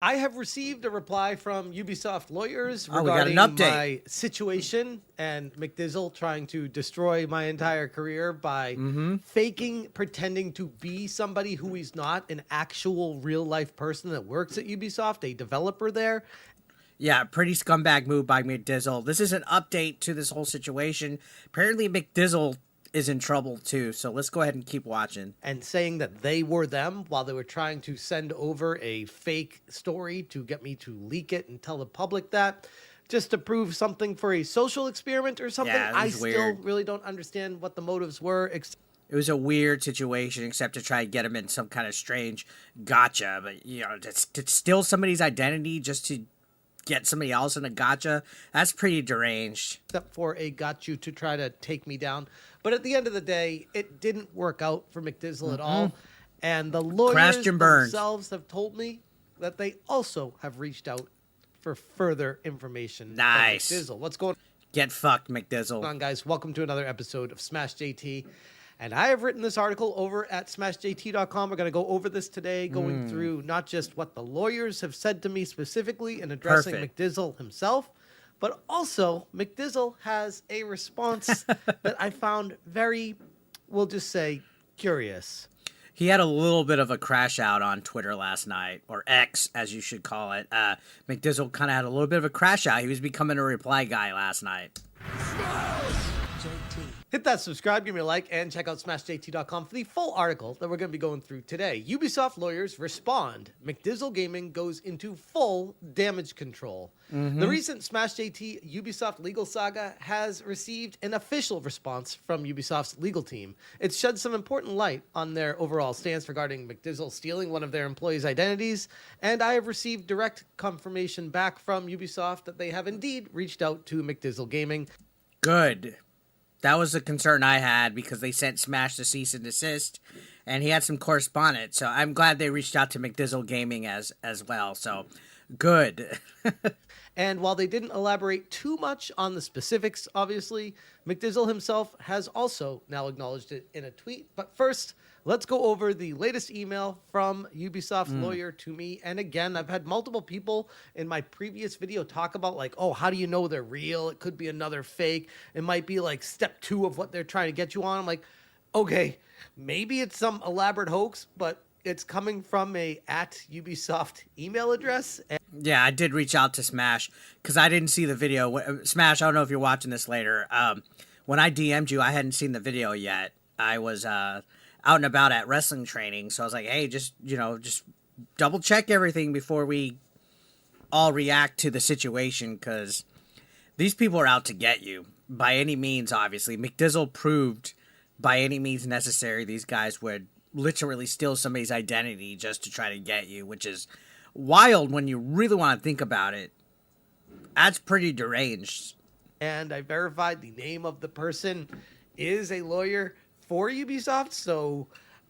I have received a reply from Ubisoft lawyers Oh, we got an regarding update. my situation and McDizzle trying to destroy my entire career by faking, pretending to be somebody who he's not, an actual real life person that works at Ubisoft, a developer there. Yeah, pretty scumbag move by McDizzle. This is an update to this whole situation. Apparently, McDizzle is in trouble too, so let's go ahead and keep watching. And saying that they were them while they were trying to send over a fake story to get me to leak it and tell the public that, just to prove something for a social experiment or something. Yeah, it I was still weird. really don't understand what the motives were. It was a weird situation, except to try and get him in some kind of strange gotcha. But, to steal somebody's identity just to get somebody else in a gotcha, that's pretty deranged. Except for a got you to try to take me down. But at the end of the day, it didn't work out for McDizzle at all. And the lawyers Crashed and burned. themselves have told me that they also have reached out for further information. Nice. From McDizzle. What's going Get fucked, McDizzle. on, guys? Welcome to another episode of Smash JT. And I have written this article over at smashjt.com. We're going to go over this today, going through not just what the lawyers have said to me specifically in addressing Perfect. McDizzle himself, but also McDizzle has a response that I found very, we'll just say, curious. He had a little bit of a crash out on Twitter last night, or X, as you should call it. McDizzle kind of had a little bit of a crash out. He was becoming a reply guy last night. Hit that subscribe, give me a like, and check out smashjt.com for the full article that we're going to be going through today. Ubisoft lawyers respond. McDizzle Gaming goes into full damage control. The recent Smash JT Ubisoft legal saga has received an official response from Ubisoft's legal team. It's shed some important light on their overall stance regarding McDizzle stealing one of their employees' identities, and I have received direct confirmation back from Ubisoft that they have indeed reached out to McDizzle Gaming. Good. That was the concern I had because they sent Smash the cease and desist, and he had some correspondence. So I'm glad they reached out to McDizzle Gaming as well. So good. And while they didn't elaborate too much on the specifics, obviously, McDizzle himself has also now acknowledged it in a tweet. But first, let's go over the latest email from Ubisoft's lawyer to me. And again, I've had multiple people in my previous video talk about like, oh, how do you know they're real? It could be another fake. It might be like step 2 of what they're trying to get you on. I'm like, okay, maybe it's some elaborate hoax, but it's coming from a @Ubisoft email address. Yeah, I did reach out to Smash because I didn't see the video. Smash, I don't know if you're watching this later. When I DM'd you, I hadn't seen the video yet. I was out and about at wrestling training, so I was like, hey, just double check everything before we all react to the situation because these people are out to get you by any means, obviously. McDizzle proved by any means necessary these guys would literally steal somebody's identity just to try to get you, which is wild when you really want to think about it. That's pretty deranged. And I verified the name of the person is a lawyer for Ubisoft. So,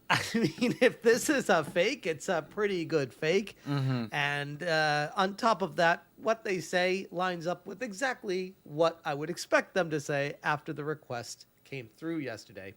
I mean, if this is a fake, it's a pretty good fake. And on top of that, what they say lines up with exactly what I would expect them to say after the request came through yesterday.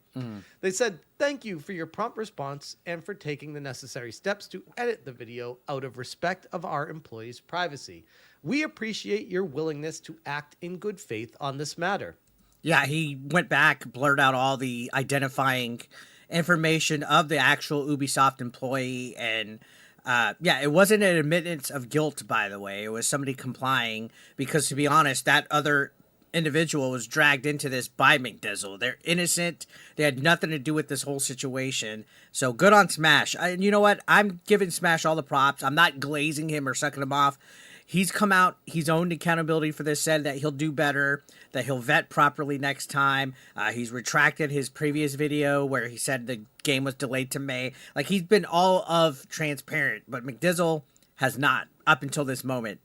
They said, "Thank you for your prompt response and for taking the necessary steps to edit the video out of respect of our employees' privacy. We appreciate your willingness to act in good faith on this matter." Yeah, he went back, blurred out all the identifying information of the actual Ubisoft employee, and it wasn't an admittance of guilt, by the way. It was somebody complying, because to be honest, that other individual was dragged into this by McDizzle. They're innocent. They had nothing to do with this whole situation. So good on Smash. And you know what? I'm giving Smash all the props. I'm not glazing him or sucking him off. He's come out, he's owned accountability for this, said that he'll do better, that he'll vet properly next time. He's retracted his previous video where he said the game was delayed to May. Like, he's been all of transparent, but McDizzle has not up until this moment.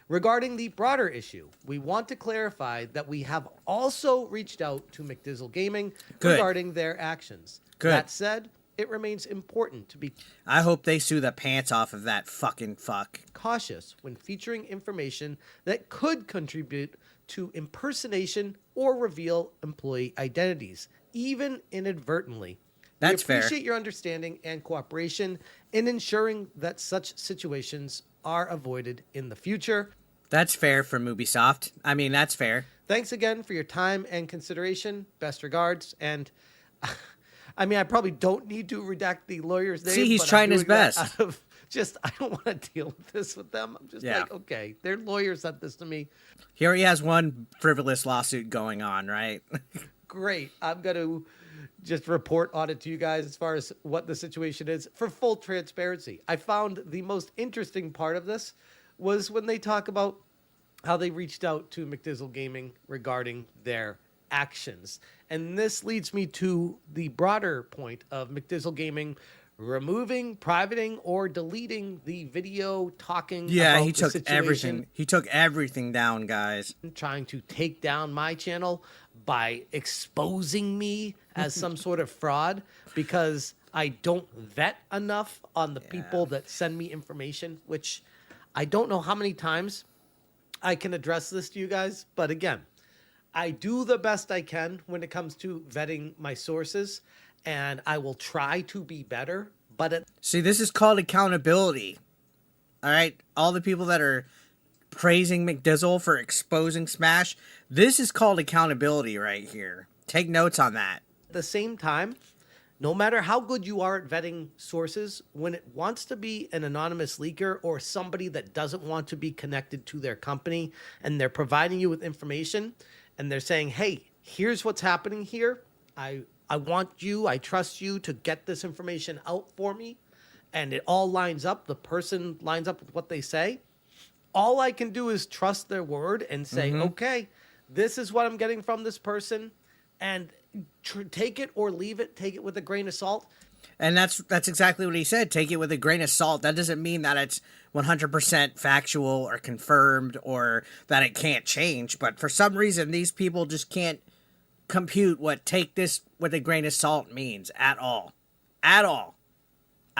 Regarding the broader issue, we want to clarify that we have also reached out to McDizzle Gaming regarding their actions. That said, it remains important to be I hope they sue the pants off of that fucking fuck. cautious when featuring information that could contribute to impersonation or reveal employee identities, even inadvertently. That's we fair. appreciate your understanding and cooperation in ensuring that such situations are avoided in the future. That's fair from Ubisoft. I mean, that's fair. Thanks again for your time and consideration. Best regards. And I mean, I probably don't need to redact the lawyer's name. See, he's but trying I'm his doing that best. out of I don't want to deal with this with them. I'm just Yeah. like, okay, their lawyer sent this to me. He already has one frivolous lawsuit going on, right? Great. I'm going to just report on it to you guys as far as what the situation is for full transparency. I found the most interesting part of this was when they talk about how they reached out to McDizzle Gaming regarding their actions. And this leads me to the broader point of McDizzle Gaming removing, privating, or deleting the video talking Yeah, about he the took situation, everything. He took everything down, guys. trying to take down my channel by exposing me as some sort of fraud because I don't vet enough on the people that send me information, which I don't know how many times I can address this to you guys. But again, I do the best I can when it comes to vetting my sources, and I will try to be better. But See, this is called accountability. All right? All the people that are praising McDizzle for exposing Smash, this is called accountability right here. Take notes on that. at the same time, no matter how good you are at vetting sources, when it wants to be an anonymous leaker or somebody that doesn't want to be connected to their company and they're providing you with information and they're saying, hey, here's what's happening here. I want you, I trust you to get this information out for me. And it all lines up. The person lines up with what they say. All I can do is trust their word and say, okay, this is what I'm getting from this person. And take it or leave it. Take it with a grain of salt. And that's exactly what he said. Take it with a grain of salt. That doesn't mean that it's 100% factual or confirmed or that it can't change. But for some reason, these people just can't compute what take this with a grain of salt means at all. At all.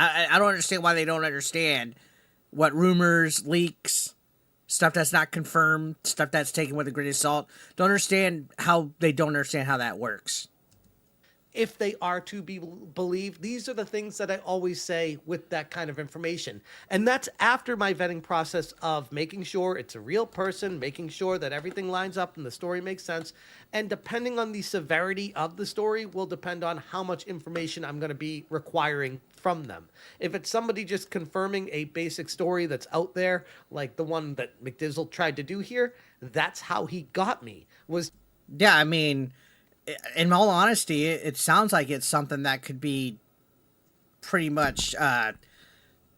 I don't understand why they don't understand what rumors, leaks, stuff that's not confirmed, stuff that's taken with a grain of salt. Don't understand how they don't understand how that works. If they are to be believed, these are the things that I always say with that kind of information. And that's after my vetting process of making sure it's a real person, making sure that everything lines up and the story makes sense. And depending on the severity of the story will depend on how much information I'm going to be requiring from them. If it's somebody just confirming a basic story that's out there, like the one that McDizzle tried to do here, that's how he got me. Yeah, I mean, in all honesty, it sounds like it's something that could be pretty much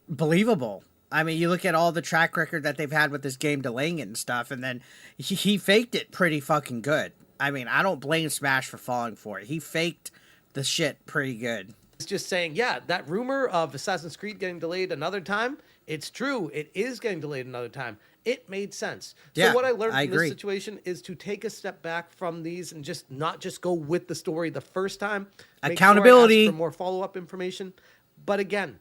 believable. I mean, you look at all the track record that they've had with this game delaying it and stuff, and then he faked it pretty fucking good. I mean, I don't blame Smash for falling for it. He faked the shit pretty good. It's just saying, yeah, that rumor of Assassin's Creed getting delayed another time, it's true. It is getting delayed another time. It made sense. Yeah, so what I learned I from agree. this situation is to take a step back from these and just not just go with the story the first time. Make Accountability. Sure I ask for more follow-up information. But again,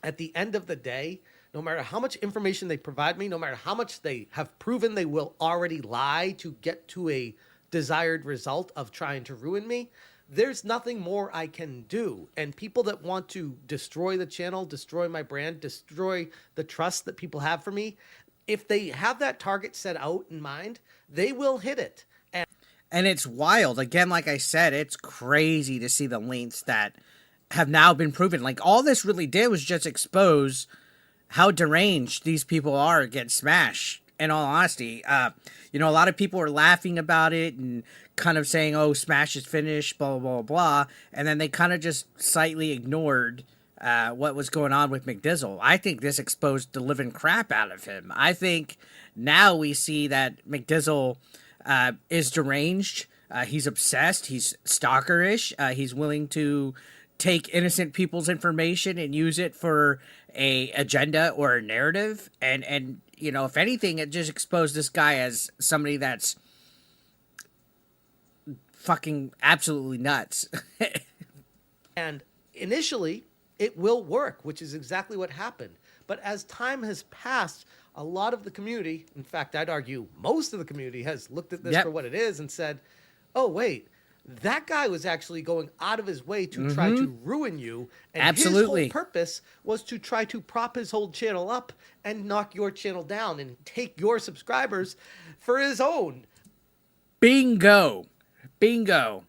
at the end of the day, no matter how much information they provide me, no matter how much they have proven they will already lie to get to a desired result of trying to ruin me, there's nothing more I can do. And people that want to destroy the channel, destroy my brand, destroy the trust that people have for me, if they have that target set out in mind, they will hit it. And it's wild. Again, like I said, it's crazy to see the lengths that have now been proven. Like, all this really did was just expose how deranged these people are against Smash. In all honesty, a lot of people are laughing about it and kind of saying, oh, Smash is finished, blah, blah, blah, blah. And then they kind of just slightly ignored what was going on with McDizzle. I think this exposed the living crap out of him. I think now we see that McDizzle is deranged. He's obsessed. He's stalkerish. He's willing to take innocent people's information and use it for a agenda or a narrative. And if anything, it just exposed this guy as somebody that's fucking absolutely nuts. And initially, it will work, which is exactly what happened. But as time has passed, a lot of the community, in fact, I'd argue most of the community, has looked at this for what it is and said, oh, wait, That guy was actually going out of his way to try to ruin you. And Absolutely. his whole purpose was to try to prop his whole channel up and knock your channel down and take your subscribers for his own. Bingo. Bingo.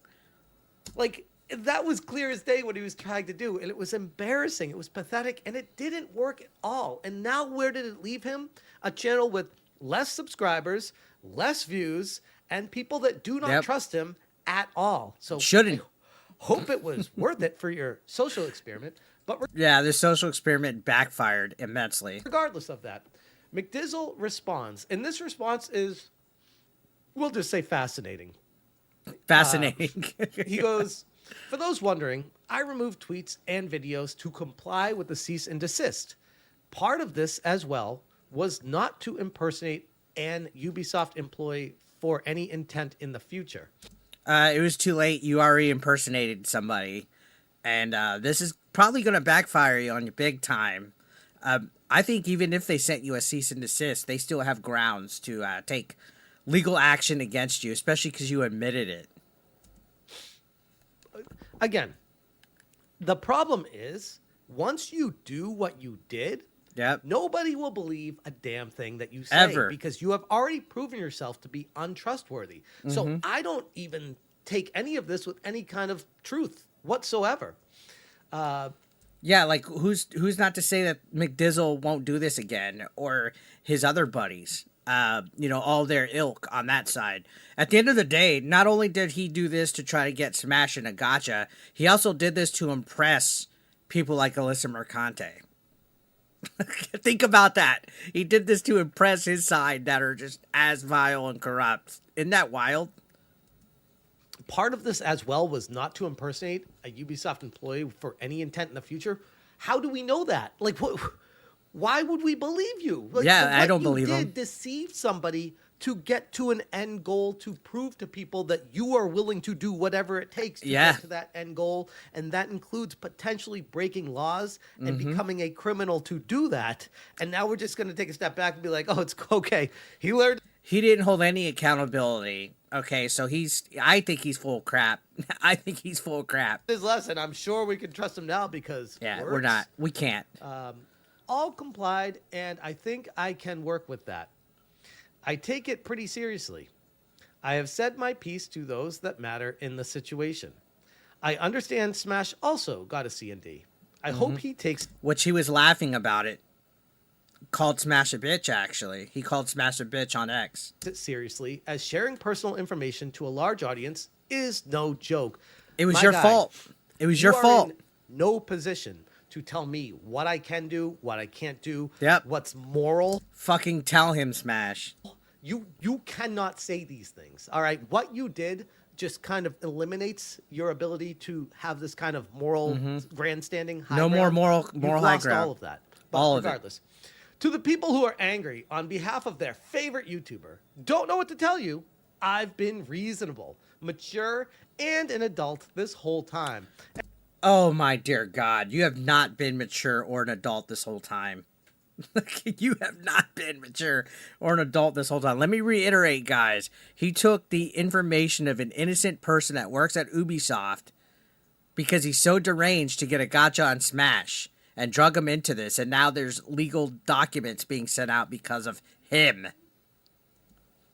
Like, that was clear as day what he was trying to do. And it was embarrassing. It was pathetic. And it didn't work at all. And now where did it leave him? A channel with less subscribers, less views, and people that do not trust him at all. So shouldn't. I hope it was worth it for your social experiment. But yeah, the social experiment backfired immensely. Regardless of that, McDizzle responds. And this response is, we'll just say fascinating. Fascinating. He goes, for those wondering, I removed tweets and videos to comply with the cease and desist. Part of this as well was not to impersonate an Ubisoft employee for any intent in the future. It was too late. You already impersonated somebody. And this is probably going to backfire you on you big time. I think even if they sent you a cease and desist, they still have grounds to take legal action against you, especially because you admitted it. Again, the problem is, once you do what you did, nobody will believe a damn thing that you say ever, because you have already proven yourself to be untrustworthy. So I don't even take any of this with any kind of truth whatsoever. Yeah, like who's not to say that McDizzle won't do this again, or his other buddies, all their ilk on that side. At the end of the day, not only did he do this to try to get Smash in a gotcha, he also did this to impress people like Alyssa Mercante. Think about that. He did this to impress his side that are just as vile and corrupt. Isn't that wild? Part of this as well was not to impersonate a Ubisoft employee for any intent in the future. How do we know that? Like, why would we believe you? Like, I don't believe him. Deceive somebody to get to an end goal, to prove to people that you are willing to do whatever it takes to get to that end goal. And that includes potentially breaking laws and becoming a criminal to do that. And now we're just going to take a step back and be like, oh, it's okay. He learned. He didn't hold any accountability. Okay, so I think he's full of crap. I think he's full of crap. His lesson, I'm sure we can trust him now because we're not. We can't. All complied, and I think I can work with that. I take it pretty seriously. I have said my piece to those that matter in the situation. I understand Smash also got a C&D. I hope he takes... Which he was laughing about it. Called Smash a bitch, actually. He called Smash a bitch on X. ...it seriously, as sharing personal information to a large audience is no joke. It was your fault. It was your fault. In no position to tell me what I can do, what I can't do, what's moral. Fucking tell him, Smash. You cannot say these things, all right? What you did just kind of eliminates your ability to have this kind of moral grandstanding high ground. More moral high ground. All of that. But regardless, to the people who are angry on behalf of their favorite YouTuber, don't know what to tell you, I've been reasonable, mature, and an adult this whole time. Oh my dear God, you have not been mature or an adult this whole time. You have not been mature or an adult this whole time. Let me reiterate, guys. He took the information of an innocent person that works at Ubisoft because he's so deranged to get a gotcha on Smash and drug him into this. And now there's legal documents being sent out because of him.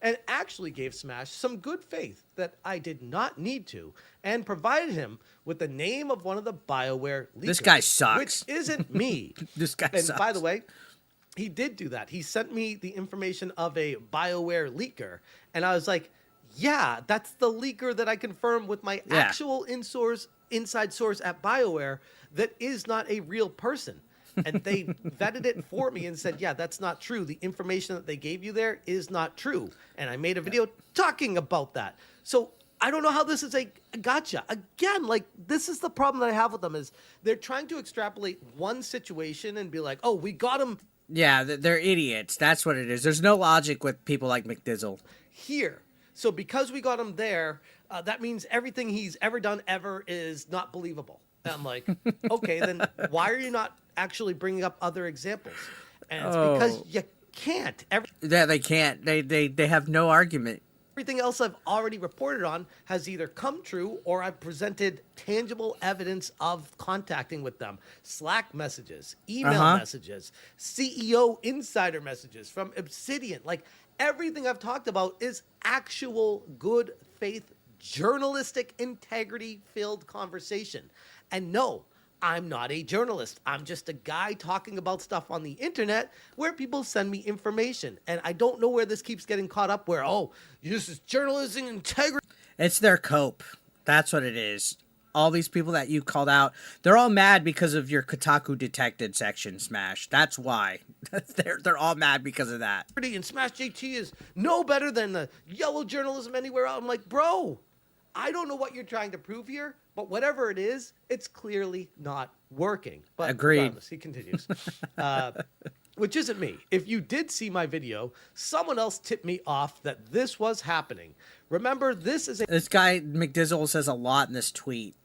And actually gave Smash some good faith that I did not need to, and provided him with the name of one of the BioWare leakers. This guy sucks. Which isn't me. This guy sucks. And by the way, he did do that. He sent me the information of a BioWare leaker, and I was like, yeah, that's the leaker that I confirmed with my actual inside source at BioWare that is not a real person. And they vetted it for me and said, yeah, that's not true. The information that they gave you there is not true. And I made a video talking about that. So I don't know how this is a gotcha. Again, like, this is the problem that I have with them is they're trying to extrapolate one situation and be like, oh, we got him. Yeah, they're idiots. That's what it is. There's no logic with people like McDizzle. Here. So because we got him there, that means everything he's ever done ever is not believable. And I'm like, okay, then why are you not actually bringing up other examples? And it's because you can't. Yeah, they can't. They have no argument. Everything else I've already reported on has either come true or I've presented tangible evidence of contacting with them. Slack messages, email messages, CEO insider messages from Obsidian. Like, everything I've talked about is actual good faith, journalistic integrity-filled conversation. And no, I'm not a journalist. I'm just a guy talking about stuff on the internet where people send me information. And I don't know where this keeps getting caught up where, oh, this is journalism integrity. It's their cope. That's what it is. All these people that you called out, they're all mad because of your Kotaku detected section, Smash. That's why. They're all mad because of that. And Smash JT is no better than the yellow journalism anywhere else. I'm like, bro, I don't know what you're trying to prove here, but whatever it is, it's clearly not working. But agreed. Regardless, he continues. Which isn't me. If you did see my video, someone else tipped me off that this was happening. Remember, this guy, McDizzle, says a lot in this tweet,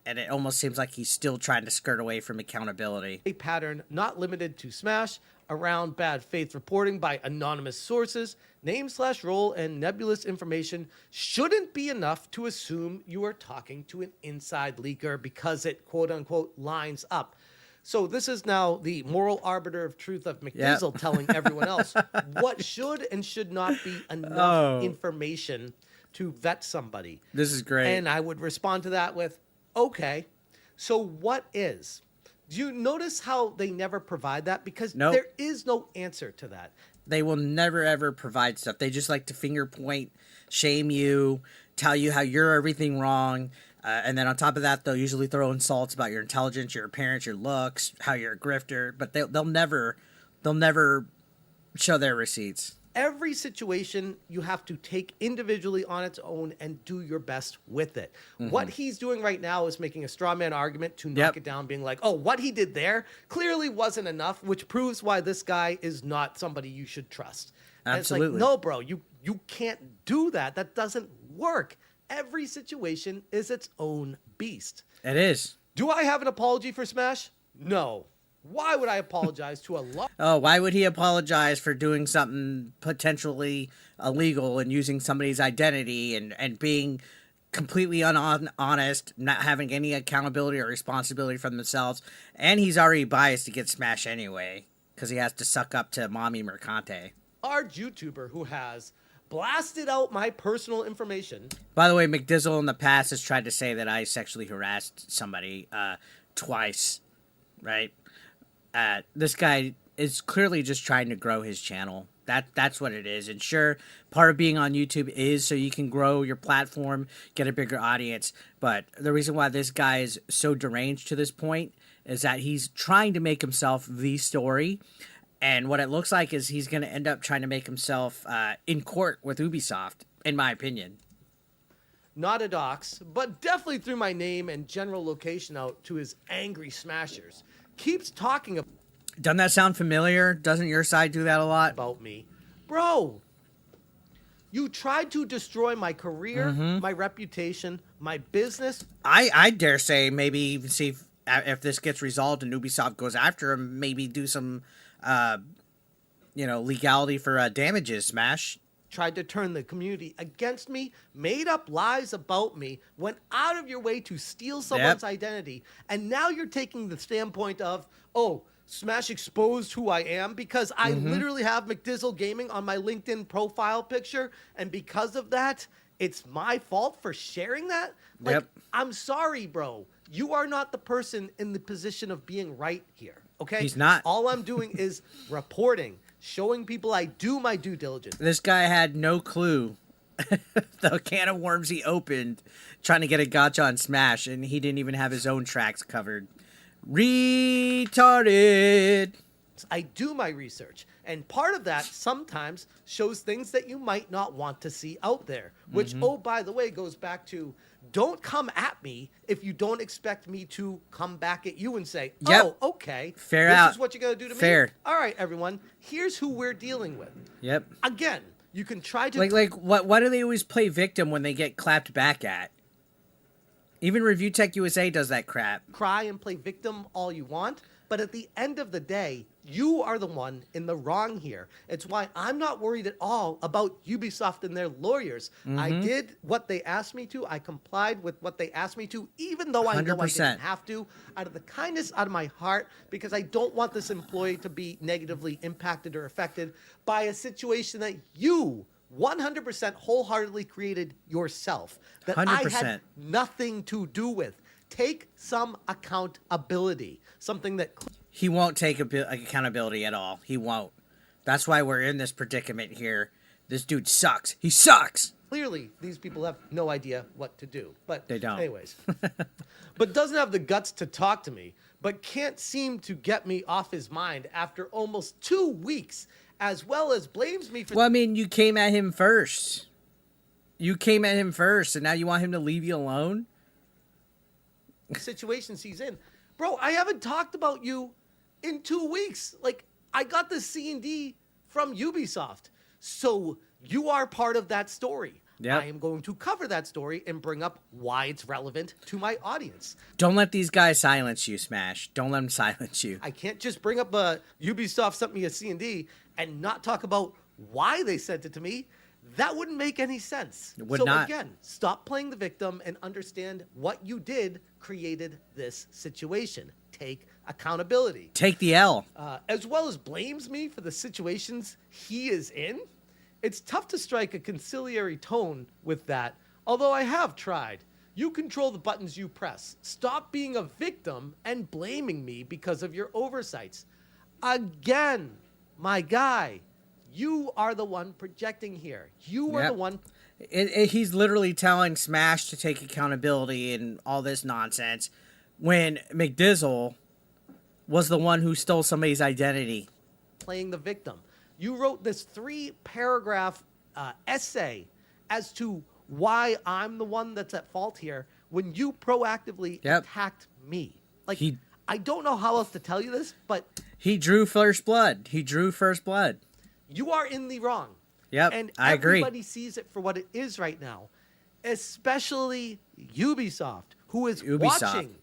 and it almost seems like he's still trying to skirt away from accountability. A pattern not limited to Smash around bad faith reporting by anonymous sources. Name/role and nebulous information shouldn't be enough to assume you are talking to an inside leaker because it, quote unquote, lines up. So this is now the moral arbiter of truth of McDizzle telling everyone else what should and should not be enough information to vet somebody. This is great. And I would respond to that with, okay, so what is? Do you notice how they never provide that? Because there is no answer to that. They will never, ever provide stuff. They just like to finger point, shame you, tell you how you're everything wrong. And then on top of that, they'll usually throw insults about your intelligence, your appearance, your looks, how you're a grifter. But they'll never show their receipts. Every situation you have to take individually on its own and do your best with it. What he's doing right now is making a straw man argument to knock it down, being like, oh, what he did there clearly wasn't enough, which proves why this guy is not somebody you should trust. Absolutely. And it's like, no, bro, you can't do that. That doesn't work. Every situation is its own beast. It is. Do I have an apology for Smash? No. Why would I apologize to a lot? Oh, why would he apologize for doing something potentially illegal and using somebody's identity and being completely honest, not having any accountability or responsibility for themselves? And he's already biased to get Smash anyway because he has to suck up to Mommy Mercante. Large YouTuber who has blasted out my personal information. By the way, McDizzle in the past has tried to say that I sexually harassed somebody twice, right? This guy is clearly just trying to grow his channel. That's what it is. And sure, part of being on YouTube is so you can grow your platform, get a bigger audience. But the reason why this guy is so deranged to this point is that he's trying to make himself the story. And what it looks like is he's going to end up trying to make himself in court with Ubisoft, in my opinion. Not a dox, but definitely threw my name and general location out to his angry smashers. Keeps talking Doesn't that sound familiar? Doesn't your side do that a lot? About me. Bro, you tried to destroy my career, my reputation, my business. I dare say maybe even see if this gets resolved and Ubisoft goes after him, maybe do some, legality for damages, Smash. Tried to turn the community against me, made up lies about me, went out of your way to steal someone's identity, and now you're taking the standpoint of, oh, Smash exposed who I am because I literally have McDizzle Gaming on my LinkedIn profile picture, and because of that, it's my fault for sharing that? Like, I'm sorry, bro. You are not the person in the position of being right here, okay? He's not. All I'm doing is reporting, showing people I do my due diligence. This guy had no clue the can of worms he opened trying to get a gotcha on Smash, and he didn't even have his own tracks covered. Retarded. I do my research, and part of that sometimes shows things that you might not want to see out there, which, oh, by the way, goes back to don't come at me if you don't expect me to come back at you and say, oh, okay, fair this out. is what you're going to do to Fair. me. All right, everyone, here's who we're dealing with. Yep. Again, you can try to... Why do they always play victim when they get clapped back at? Even Review Tech USA does that crap. Cry and play victim all you want, But at the end of the day, you are the one in the wrong here. It's why I'm not worried at all about Ubisoft and their lawyers. I did what they asked me to. I complied with what they asked me to, even though I know I 100%. didn't have to, out of the kindness out of my heart, because I don't want this employee to be negatively impacted or affected by a situation that you 100% wholeheartedly created yourself, that I had 100%. nothing to do with. Take some accountability, something that He won't take accountability at all. He won't. That's why we're in this predicament here. This dude sucks. He sucks. clearly these people have no idea what to do. But They don't. anyways, but doesn't have the guts to talk to me, but can't seem to get me off his mind after almost 2 weeks, as well as blames me for Well, I mean, you came at him first. You came at him first, and now you want him to leave you alone? situations he's in. Bro, I haven't talked about you in 2 weeks. Like, I got the C&D from Ubisoft. So you are part of that story. Yep. I am going to cover that story and bring up why it's relevant to my audience. Don't let these guys silence you, Smash. Don't let them silence you. I can't just bring up Ubisoft sent me a C&D and not talk about why they sent it to me. That wouldn't make any sense. It would so not. Again, stop playing the victim and understand what you did created this situation. Take accountability. Take the L. As well as blames me for the situations he is in. It's tough to strike a conciliatory tone with that, although I have tried. You control the buttons you press. Stop being a victim and blaming me because of your oversights. Again, my guy, you are the one projecting here. You are Yep. the one. He's literally telling Smash to take accountability and all this nonsense when McDizzle was the one who stole somebody's identity. Playing the victim. You wrote this 3-paragraph essay as to why I'm the one that's at fault here when you proactively attacked me. Like, I don't know how else to tell you this, but he drew first blood. He drew first blood. You are in the wrong. Yep, and I agree. Everybody sees it for what it is right now, especially Ubisoft, who is watching.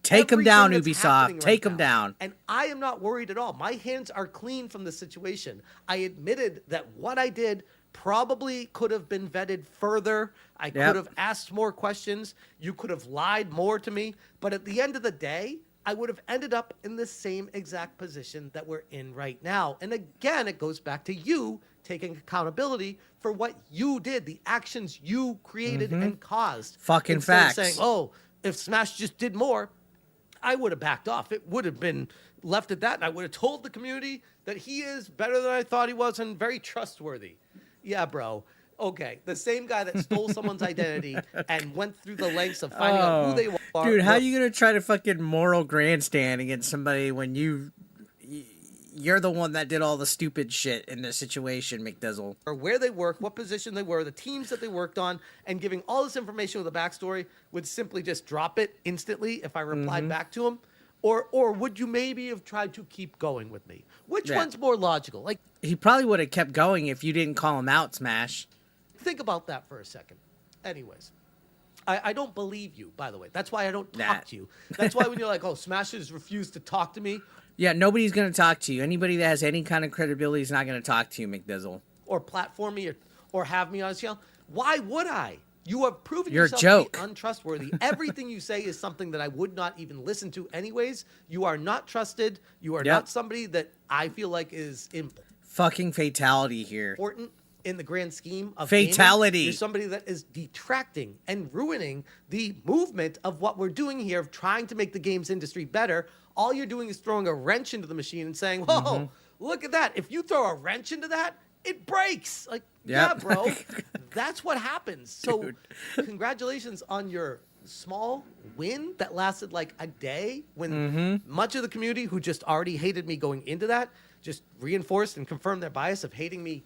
Take them down, everything that's Ubisoft. happening Take right them now. down. And I am not worried at all. My hands are clean from the situation. I admitted that what I did probably could have been vetted further. I could have asked more questions. You could have lied more to me. But at the end of the day, I would have ended up in the same exact position that we're in right now. And again, it goes back to you taking accountability for what you did, the actions you created and caused. Fucking Instead of facts. saying, oh, if Smash just did more, I would have backed off. It would have been left at that. And I would have told the community that he is better than I thought he was and very trustworthy. Yeah, bro. Okay. The same guy that stole someone's identity and went through the lengths of finding out who they are. Dude, how are you going to try to fucking moral grandstand against somebody when you're the one that did all the stupid shit in this situation, McDizzle? Or where they work, what position they were, the teams that they worked on, and giving all this information with a backstory would simply just drop it instantly if I replied back to him? Or would you maybe have tried to keep going with me? Which one's more logical? Like, he probably would have kept going if you didn't call him out, Smash. think about that for a second. Anyways, I don't believe you, by the way. That's why I don't talk to you. That's why when you're like, oh, Smash has refused to talk to me. Yeah, nobody's going to talk to you. Anybody that has any kind of credibility is not going to talk to you, McDizzle. Or platform me or have me on his channel. Why would I? You have proven You're a yourself joke. to be untrustworthy. Everything you say is something that I would not even listen to anyways. You are not trusted. You are not somebody that I feel like is Fucking fatality here. important in the grand scheme of fatality. Gaming. You're somebody that is detracting and ruining the movement of what we're doing here of trying to make the games industry better. All you're doing is throwing a wrench into the machine and saying, whoa, look at that. If you throw a wrench into that, it breaks. Like, yeah, bro, that's what happens. So congratulations on your small win that lasted like a day when much of the community who just already hated me going into that just reinforced and confirmed their bias of hating me.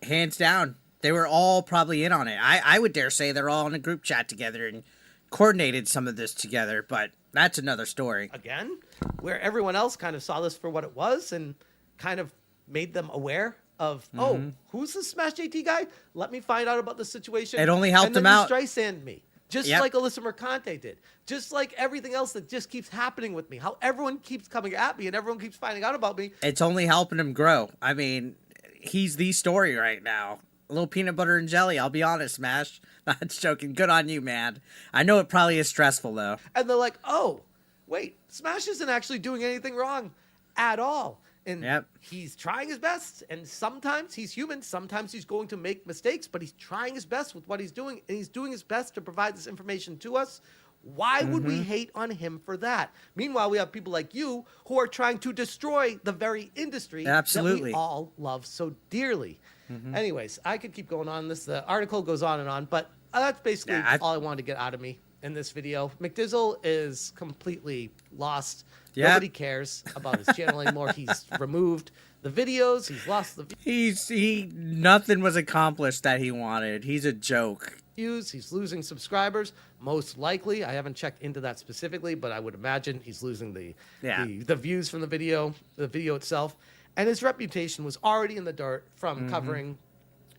Hands down. They were all probably in on it. I would dare say they're all in a group chat together and coordinated some of this together, but that's another story. Again, where everyone else kind of saw this for what it was and kind of made them aware of, oh, who's the Smash JT guy? Let me find out about the situation. It only helped and then them out. Streisand me. just Yep. like Alyssa Mercante did, just like everything else that just keeps happening with me. How everyone keeps coming at me and everyone keeps finding out about me. It's only helping him grow. I mean, he's the story right now. A little peanut butter and jelly, I'll be honest, Smash. Not joking. Good on you, man. I know it probably is stressful, though. And they're like, oh, wait, Smash isn't actually doing anything wrong at all. And he's trying his best. And sometimes he's human. Sometimes he's going to make mistakes, but he's trying his best with what he's doing. And he's doing his best to provide this information to us. Why would we hate on him for that? Meanwhile, we have people like you who are trying to destroy the very industry that we all love so dearly. Anyways, I could keep going on this. The article goes on and on, but that's basically all I wanted to get out of me in this video. McDizzle is completely lost. Nobody cares about his channel anymore. He's removed the videos. He's lost the nothing was accomplished that he wanted. He's a joke. views. He's losing subscribers. Most likely, I haven't checked into that specifically, but I would imagine he's losing the views from the video itself. And his reputation was already in the dirt from covering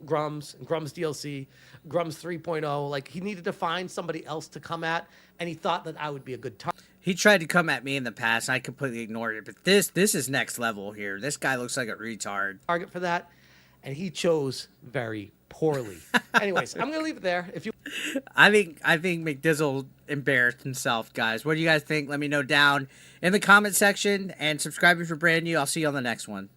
Grums and Grums DLC, Grums 3.0. Like, he needed to find somebody else to come at, and he thought that I would be a good target. He tried to come at me in the past, and I completely ignored it. But this is next level here. This guy looks like a retard. Target for that, and he chose very poorly. Anyways, I'm gonna leave it there. If you, I think McDizzle embarrassed himself, guys. What do you guys think? Let me know down in the comment section, and subscribe if you're brand new. I'll see you on the next one.